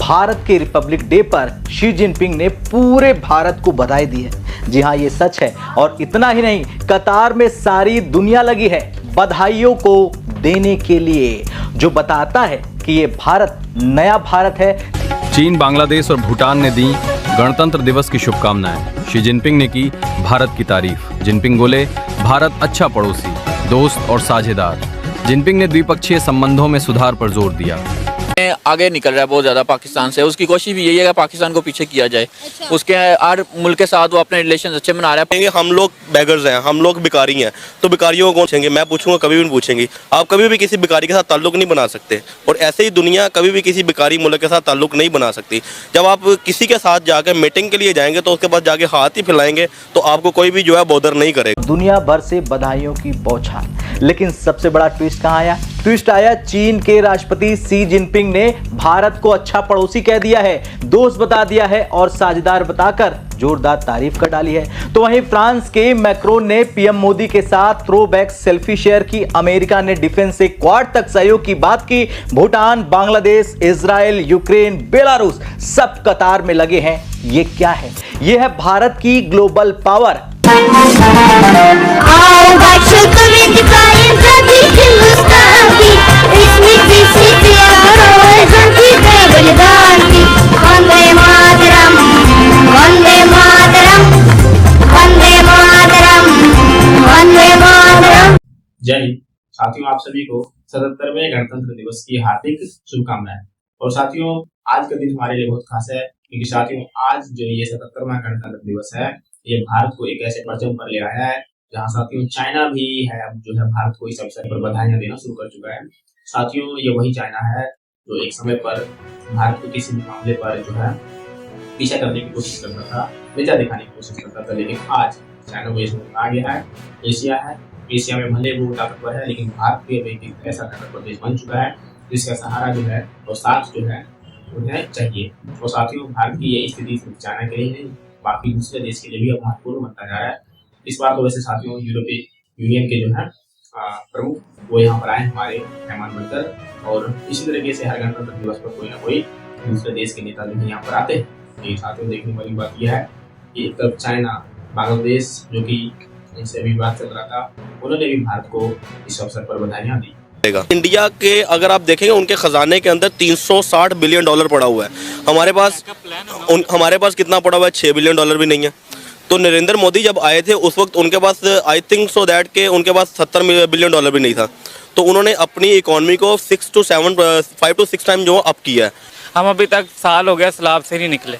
भारत के Republic day पर Xi Jinping ने पूरे भारत को बधाई दी है। जी हाँ, ये सच है और इतना ही नहीं, कतार में सारी दुनिया लगी है बधाइयों को देने के लिए, जो बताता है कि ये भारत नया भारत है। चीन, बांग्लादेश और भूटान ने दी गणतंत्र दिवस की शुभकामनाएं। शी जिनपिंग ने की भारत की तारीफ। जिनपिंग बोले, भारत अच्छा पड़ोसी, दोस्त और साझेदार। जिनपिंग ने द्विपक्षीय संबंधों में सुधार पर जोर दिया। आगे निकल रहा है बहुत ज़्यादा पाकिस्तान से, उसकी कोशिश भी यही है कि पाकिस्तान को पीछे किया जाए। उसके हर मुल्क के साथ वो अपने रिलेशन अच्छे बना रहा है। हम लोग बेगर्स हैं, हम लोग भिखारी हैं, तो भिखारियों को पूछेंगे, मैं पूछूंगा, कभी भी नहीं पूछेंगे। आप कभी भी किसी भिखारी के साथ ताल्लुक नहीं बना सकते, और ऐसे ही दुनिया कभी भी किसी भिखारी मुल्क के साथ ताल्लुक नहीं बना सकती। जब आप किसी के साथ जाकर मीटिंग के लिए जाएंगे तो उसके पास जाके हाथ ही फैलाएंगे तो आपको कोई भी जो है बॉदर नहीं करेगा। दुनिया भर से बधाइयों की बौछार, लेकिन सबसे बड़ा ट्विस्ट कहां आया? ट्विस्ट आया चीन के राष्ट्रपति शी जिनपिंग ने भारत को अच्छा पड़ोसी कह दिया है, दोस्त बता दिया है और साझेदार बताकर जोरदार तारीफ कर डाली है। तो वहीं फ्रांस के मैक्रोन ने पीएम मोदी के साथ थ्रोबैक सेल्फी शेयर की। अमेरिका ने डिफेंस से क्वाड तक सहयोग की बात की। Bhutan, Bangladesh, Israel, Ukraine, Belarus सब कतार में लगे हैं। ये क्या है? ये है भारत की ग्लोबल पावर। जय हिंद साथियों, आप सभी को 77वें गणतंत्र दिवस की हार्दिक शुभकामनाएं। और साथियों, आज का दिन हमारे लिए बहुत खास है, क्योंकि साथियों आज जो ये 77वां गणतंत्र दिवस है, ये भारत को एक ऐसे परचम पर ले आया है जहां साथियों चाइना भी है, अब जो है भारत को इस अवसर पर बधाइयां देना शुरू कर चुका है। साथियों, ये वही चाइना है जो एक समय पर भारत को किसी भी मामले पर जो है पीछा करने की कोशिश करता था, बेजा दिखाने की कोशिश करता था, लेकिन आज चाइना को इसमें आ गया है। एशिया है, एशिया में भले वो ताकतवर है, लेकिन भारत भी अब एक ऐसा ताकतवर देश बन चुका है जिसका सहारा जो है और साथ जो है उन्हें चाहिए। और साथियों, भारत की ये स्थिति सिर्फ चाइना के लिए नहीं, बाकी दूसरे देश के लिए भी अब महत्वपूर्ण बनता जा रहा है। इस बार तो वैसे साथियों यूरोपीय यूनियन के जो है प्रमुख वो यहाँ पर आए हमारे मेहमान बनकर, और इसी तरीके से हर गणतंत्र दिवस पर कोई ना कोई दूसरे देश के नेता जो है यहाँ पर आते हैं। ये साथियों देखने वाली बात यह है कि एक तरफ चाइना, बांग्लादेश जो कि इनसे अभी बात चल रहा था, उन्होंने भी भारत को इस अवसर पर बधाइयां दी। इंडिया के अगर आप देखेंगे उनके खजाने के अंदर 360 बिलियन डॉलर पड़ा हुआ है। हमारे पास कितना पड़ा हुआ है? 6 बिलियन डॉलर भी नहीं है। तो नरेंद्र मोदी जब आए थे उस वक्त उनके पास आई थिंक सो दैट के उनके पास 70 बिलियन डॉलर भी नहीं था। तो उन्होंने अपनी इकोनॉमी को 5 to 6 टाइम जो अप किया है। हम अभी तक साल हो गया सलाब से नहीं निकले,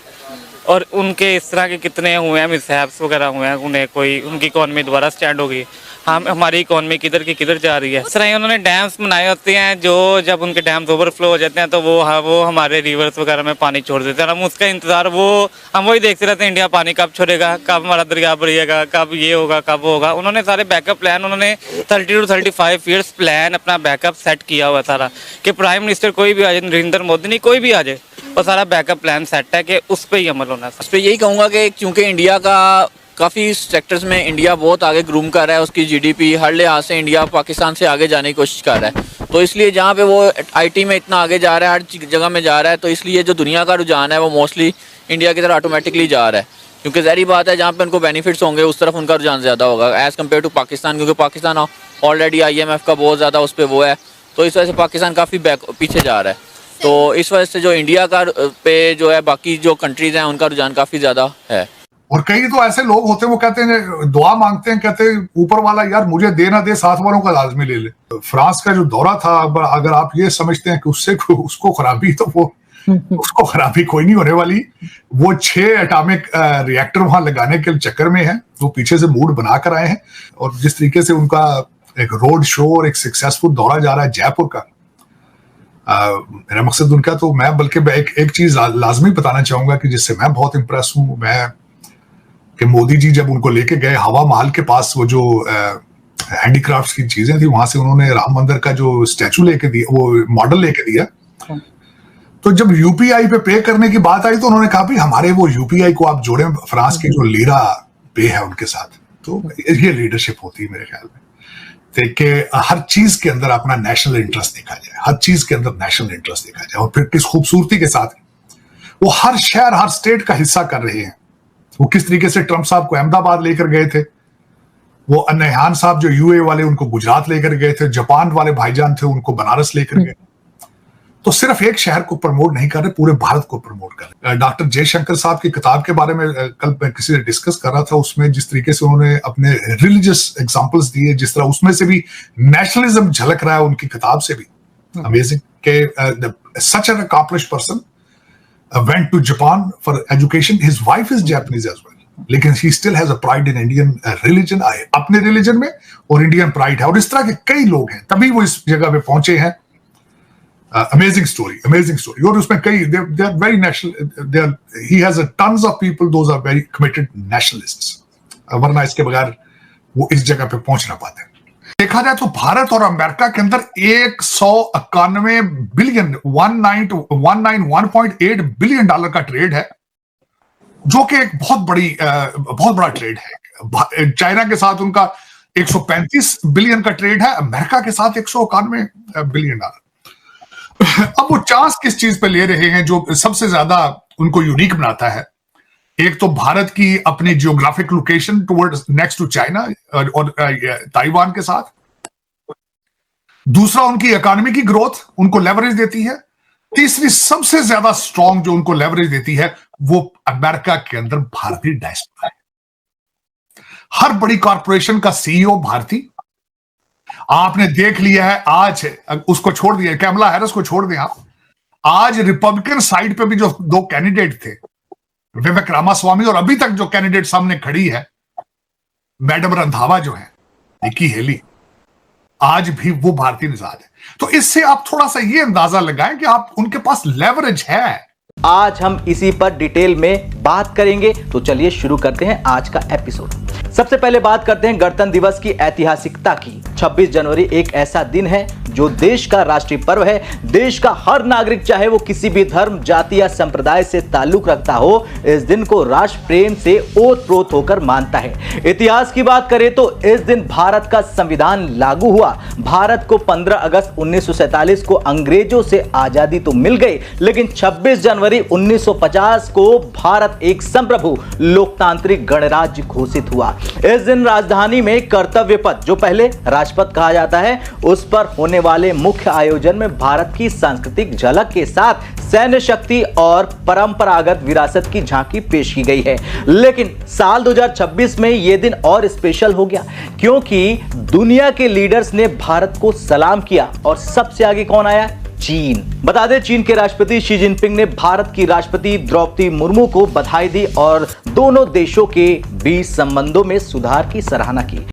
और उनके इस तरह के कितने हुए हैं मिसहैप्स वगैरह हुए हैं, उन्हें कोई उनकी इकॉनमी दोबारा स्टैंड हो गई। हमारी इकॉनमी किधर की किधर जा रही है। इस तरह उन्होंने डैम्स बनाए होते हैं, जो जब उनके डैम्स ओवरफ्लो हो जाते हैं तो वो हमारे रिवर्स वगैरह में पानी छोड़ देते हैं। हम उसका इंतजार हम वही देखते रहते हैं, इंडिया पानी कब छोड़ेगा, कब हमारा दरिया बढ़िएगा, कब ये होगा, कब होगा। उन्होंने सारे बैकअप प्लान, उन्होंने 30 to 35 ईयर्स प्लान अपना बैकअप सेट किया हुआ सारा, कि प्राइम मिनिस्टर कोई भी आ जाए, नरेंद्र मोदी नहीं कोई भी आ जाए, और सारा बैकअप प्लान सेट है कि उस पर ही अमल होना है। उस पर यही कहूँगा कि क्योंकि इंडिया का काफ़ी सेक्टर्स में इंडिया बहुत आगे ग्रूम कर रहा है, उसकी जीडीपी हर लिहाज से इंडिया पाकिस्तान से आगे जाने की कोशिश कर रहा है। तो इसलिए जहाँ पे वो आईटी में इतना आगे जा रहा है, हर जगह में जा रहा है, तो इसलिए जो दुनिया का रुझान है वो मोस्टली इंडिया की तरफ ऑटोमेटिकली जा रहा है। क्योंकि ज़ाहिर बात है, जहाँ पे उनको बेनिफिट्स होंगे उस तरफ उनका रुझान ज़्यादा होगा एज़ कम्पेयर टू पाकिस्तान, क्योंकि पाकिस्तान ऑलरेडी IMF का बहुत ज़्यादा उस पर वो है, तो इस वजह से पाकिस्तान काफ़ी पीछे जा रहा है। तो इस वजह से जो इंडिया का पे जो है बाकी जो कंट्रीज़ हैं उनका रुझान काफ़ी ज़्यादा है। और कई तो ऐसे लोग होते हैं, वो कहते हैं, दुआ मांगते हैं, कहते हैं ऊपर वाला यार मुझे दे ना दे, साथ वालों का लाजमी ले ले। तो फ्रांस का जो दौरा था, अगर आप ये समझते हैं कि उसको खराबी, तो वो उसको खराबी कोई नहीं होने वाली। वो 6 एटॉमिक रिएक्टर वहां लगाने के चक्कर में है, वो पीछे से मूड बनाकर आए हैं। और जिस तरीके से उनका एक रोड शो और एक सक्सेसफुल दौरा जा रहा है जयपुर का, मेरा मकसद उनका, तो मैं बल्कि एक चीज लाजमी बताना चाहूंगा कि जिससे मैं बहुत इम्प्रेस हूं, मैं कि मोदी जी जब उनको लेके गए हवा महल के पास, वो जो हैंडीक्राफ्ट्स की चीजें थी, वहां से उन्होंने राम मंदिर का जो स्टैचू लेके दिया, वो मॉडल लेके दिया। तो जब यूपीआई पे करने की बात आई तो उन्होंने कहा भाई हमारे वो यूपीआई को आप जोड़ें फ्रांस की जो लीरा पे है उनके साथ। तो ये लीडरशिप होती है मेरे ख्याल में, कि हर चीज के अंदर अपना नेशनल इंटरेस्ट देखा जाए, हर चीज के अंदर नेशनल इंटरेस्ट देखा जाए, और फिर किस खूबसूरती के साथ वो हर शहर हर स्टेट का हिस्सा कर रहे हैं। वो किस तरीके से ट्रंप साहब को अहमदाबाद लेकर गए थे, वो नयहान साहब जो यूए वाले उनको गुजरात लेकर गए थे, जापान वाले भाईजान थे उनको बनारस लेकर गए। तो सिर्फ एक शहर को प्रमोट नहीं कर रहे, पूरे भारत को प्रमोट कर रहे। डॉक्टर जयशंकर साहब की किताब के बारे में कल मैं किसी से डिस्कस कर रहा था, उसमें जिस तरीके से उन्होंने अपने रिलीजियस एग्जांपल्स दिए, जिस तरह उसमें से भी नेशनलिज्म झलक रहा है उनकी किताब से भी। अमेजिंग के such an accomplished person went to Japan for education. His wife is Japanese as well, लेकिन he still has a pride in Indian religion, अपने religion में, और Indian pride है। और इस तरह के कई लोग हैं, तभी वो इस जगह पे पहुंचे हैं। Amazing story, amazing story। और उसमें कई they are very national, he has a tons of people, those are very committed nationalists, वरना इसके बगैर वो इस जगह पे पहुंच ना पाते। देखा जाए तो भारत और अमेरिका के अंदर 191 बिलियन 191.8 बिलियन डॉलर का ट्रेड है, जो कि एक बहुत बड़ा ट्रेड है। चाइना के साथ उनका 135 बिलियन का ट्रेड है, अमेरिका के साथ 191 बिलियन डॉलर। अब वो चांस किस चीज पे ले रहे हैं जो सबसे ज्यादा उनको यूनिक बनाता है? एक तो भारत की अपनी geographic location towards next to China और ताइवान के साथ, दूसरा उनकी इकोनॉमी की ग्रोथ उनको लेवरेज देती है, तीसरी सबसे ज्यादा स्ट्रॉन्ग जो उनको लेवरेज देती है वो अमेरिका के अंदर भारतीय डायस्पोरा है। हर बड़ी कॉरपोरेशन का सीईओ भारतीय। आपने देख लिया है, आज उसको छोड़ दिया, कैमला हैरिस को छोड़ दिया, आज रिपब्लिकन साइड पे भी जो दो कैंडिडेट थे, विवेक रामास्वामी, और अभी तक जो कैंडिडेट सामने खड़ी है मैडम रंधावा जो है, निकी हेली, आज भी वो भारतीय मिजाज है। तो इससे आप थोड़ा सा ये अंदाजा लगाएं कि आप उनके पास लेवरेज है। आज हम इसी पर डिटेल में बात करेंगे, तो चलिए शुरू करते हैं आज का एपिसोड। सबसे पहले बात करते हैं गणतंत्र दिवस की ऐतिहासिकता की। 26 जनवरी एक ऐसा दिन है जो देश का राष्ट्रीय पर्व है। देश का हर नागरिक, चाहे वो किसी भी धर्म, जाति या संप्रदाय से ताल्लुक रखता हो, इस दिन को राष्ट्र प्रेम से ओतप्रोत होकर मानता है। इतिहास की बात करें तो इस दिन भारत का संविधान लागू हुआ। भारत को 15 अगस्त 1947 को अंग्रेजों से आजादी तो मिल गई, लेकिन 26 जनवरी 1950 को भारत एक संप्रभु लोकतांत्रिक गणराज्य घोषित हुआ। इस दिन राजधानी में कर्तव्य पथ, जो पहले राजपथ कहा जाता है, उस पर होने वाले मुख्य आयोजन में भारत की सांस्कृतिक झलक के साथ सैन्य शक्ति और परंपरागत विरासत की झांकी पेश की गई है। लेकिन साल 2026 में यह दिन और स्पेशल हो गया, क्योंकि दुनिया के लीडर्स ने भारत को सलाम किया। और सबसे आगे कौन आया? चीन। बता दें, चीन के राष्ट्रपति शी जिनपिंग ने भारत की राष्ट्रपति द्रौपदी मुर्मू को बधाई दी और दोनों देशों के बीच संबंधों में सुधार की सराहना की।